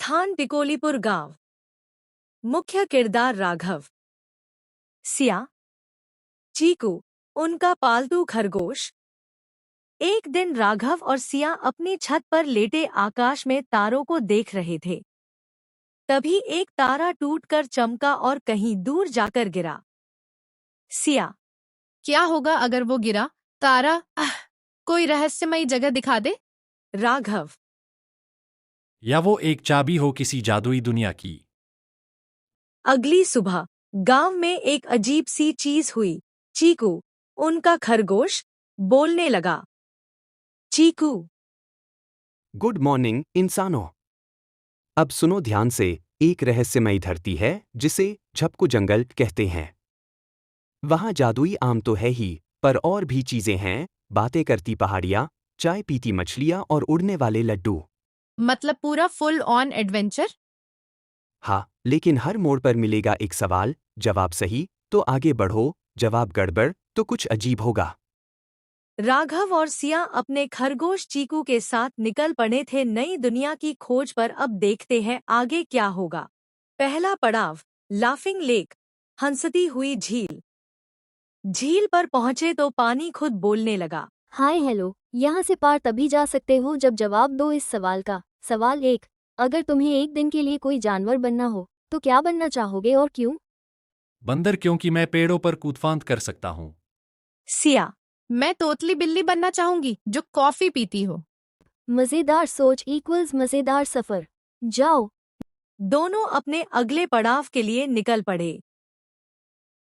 स्थान टिकोलीपुर गांव। मुख्य किरदार राघव, सिया, चीकू, उनका पालतू खरगोश। एक दिन राघव और सिया अपनी छत पर लेटे आकाश में तारों को देख रहे थे। तभी एक तारा टूटकर चमका और कहीं दूर जाकर गिरा। सिया, क्या होगा अगर वो गिरा? तारा, कोई रहस्यमयी जगह दिखा दे। राघव, या वो एक चाबी हो किसी जादुई दुनिया की। अगली सुबह गांव में एक अजीब सी चीज हुई। चीकू, उनका खरगोश, बोलने लगा। चीकू, गुड मॉर्निंग इंसानों। अब सुनो ध्यान से, एक रहस्यमयी धरती है जिसे झपकू जंगल कहते हैं। वहाँ जादुई आम तो है ही, पर और भी चीजें हैं, बातें करती पहाड़ियाँ, चाय पीती मछलियाँ और उड़ने वाले लड्डू। मतलब पूरा फुल ऑन एडवेंचर। हाँ, लेकिन हर मोड़ पर मिलेगा एक सवाल, जवाब सही तो आगे बढ़ो, जवाब गड़बड़ तो कुछ अजीब होगा। राघव और सिया अपने खरगोश चीकू के साथ निकल पड़े थे नई दुनिया की खोज पर। अब देखते हैं आगे क्या होगा। पहला पड़ाव, लाफिंग लेक, हंसती हुई झील। झील पर पहुंचे तो पानी खुद बोलने लगा। हाय हेलो, यहाँ से पार तभी जा सकते हो जब जवाब दो इस सवाल का। सवाल 1, अगर तुम्हें एक दिन के लिए कोई जानवर बनना हो तो क्या बनना चाहोगे और क्यों? बंदर, क्योंकि मैं पेड़ों पर कूदफांद कर सकता हूँ। सिया, मैं तोतली बिल्ली बनना चाहूंगी जो कॉफी पीती हो। मजेदार सोच इक्वल्स मजेदार सफर। जाओ। दोनों अपने अगले पड़ाव के लिए निकल पड़े।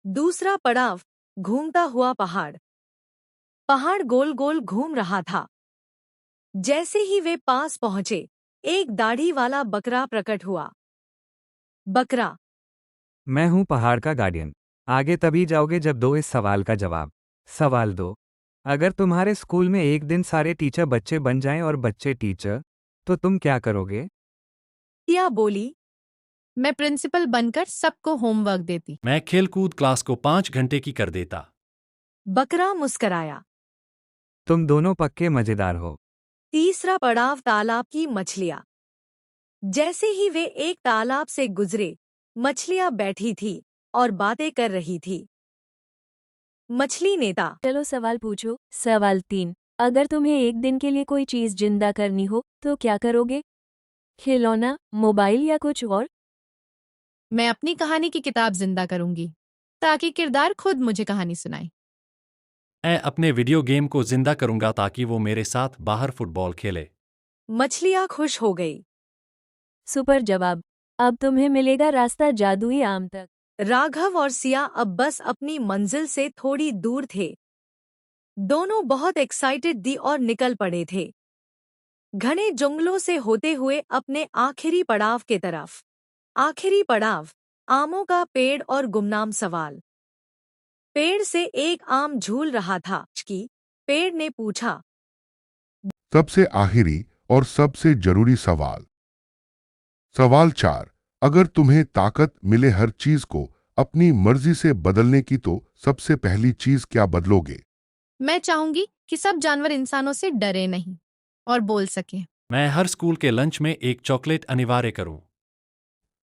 दूसरा पड़ाव, घूमता हुआ पहाड़। पहाड़ गोल गोल घूम रहा था। जैसे ही वे पास पहुंचे, एक दाढ़ी वाला बकरा प्रकट हुआ। बकरा, मैं हूं पहाड़ का गार्डियन। आगे तभी जाओगे जब दो इस सवाल का जवाब। सवाल 2, अगर तुम्हारे स्कूल में एक दिन सारे टीचर बच्चे बन जाएं और बच्चे टीचर, तो तुम क्या करोगे? सिया बोली। मैं प्रिंसिपल बनकर सबको होमवर्क देती। मैं खेलकूद क्लास को 5 घंटे की कर देता। बकरा मुस्कराया। तुम दोनों पक्के मजेदार हो। तीसरा पड़ाव, तालाब की मछलियां। जैसे ही वे एक तालाब से गुजरे, मछलियां बैठी थी और बातें कर रही थी। मछली नेता, चलो सवाल पूछो। सवाल 3, अगर तुम्हें एक दिन के लिए कोई चीज जिंदा करनी हो तो क्या करोगे? खिलौना, मोबाइल या कुछ और? मैं अपनी कहानी की किताब जिंदा करूंगी ताकि किरदार खुद मुझे कहानी सुनाए। मैं अपने वीडियो गेम को जिंदा करूंगा ताकि वो मेरे साथ बाहर फुटबॉल खेले। मछलियां खुश हो गई। सुपर जवाब। अब तुम्हें मिलेगा रास्ता जादुई आम तक। राघव और सिया अब बस अपनी मंजिल से थोड़ी दूर थे। दोनों बहुत एक्साइटेड थी और निकल पड़े थे, घने जंगलों से होते हुए अपने आखिरी पड़ाव के तरफ। आखिरी पड़ाव, आमों का पेड़ और गुमनाम सवाल। पेड़ से एक आम झूल रहा था कि पेड़ ने पूछा। सबसे आखिरी और सबसे जरूरी सवाल। सवाल 4, अगर तुम्हें ताकत मिले हर चीज को अपनी मर्जी से बदलने की तो सबसे पहली चीज क्या बदलोगे? मैं चाहूंगी कि सब जानवर इंसानों से डरे नहीं और बोल सके। मैं हर स्कूल के लंच में एक चॉकलेट अनिवार्य करूं।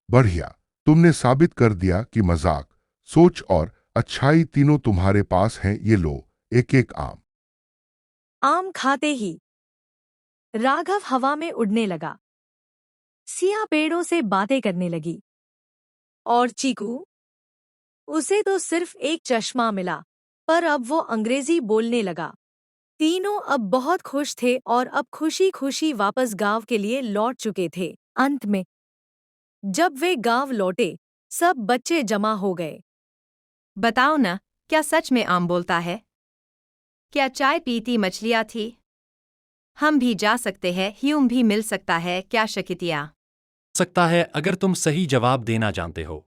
बढ़िया, तुमने साबित कर दिया कि मजाक, सोच और अच्छाई तीनों तुम्हारे पास हैं। ये लो, एक एक आम। आम खाते ही राघव हवा में उड़ने लगा। सिया पेड़ों से बातें करने लगी। और चीकू, उसे तो सिर्फ एक चश्मा मिला, पर अब वो अंग्रेजी बोलने लगा। तीनों अब बहुत खुश थे और अब खुशी खुशी वापस गांव के लिए लौट चुके थे। अंत में जब वे गांव लौटे, सब बच्चे जमा हो गए। बताओ ना, क्या सच में आम बोलता है? क्या चाय पीती मछलियाँ थी? हम भी जा सकते हैं, ह्यूम भी मिल सकता है, क्या शकितिया? सकता है अगर तुम सही जवाब देना जानते हो।